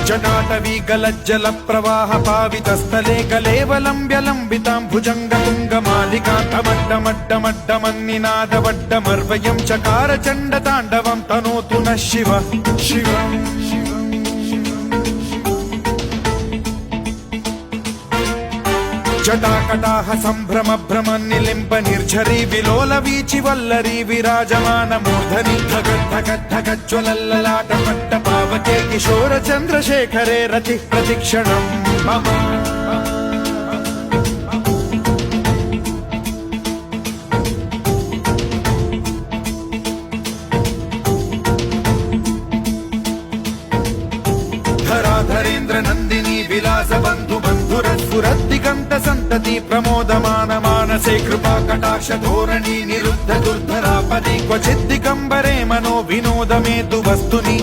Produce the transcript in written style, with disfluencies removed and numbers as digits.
जटाटवी गलज्जल प्रवाह पावितस्थले कलेवलम्ब्य लम्बितां भुजङ्गतुङ्गमालिकान्तमड्डमड्डमड्डमन्निनादवड्डमर्वयं चकार चण्डताण्डवं तनोतु नः शिव शिव जटाकटाह सम्भ्रम भ्रम निलिम्ब निर्झरी विलोल वीचि वल्लरी विराजमान मूर्धनि धगद्धगद्धगज्ज्वलल्ललाट पट्ट पावके किशोर चन्द्रशेखरे रतिः प्रतिक्षणम् मम धराधरेन्द्र नन्दिनी विलास बन्धु बन्धुरस्फुरद्दिगन्त सन्तति प्रमोदमान मानसे कृपा कटाक्ष धोरणी निरुद्ध दुर्धरापदि क्वचिद्दिगम्बरे मनो विनोदमेतु वस्तुनि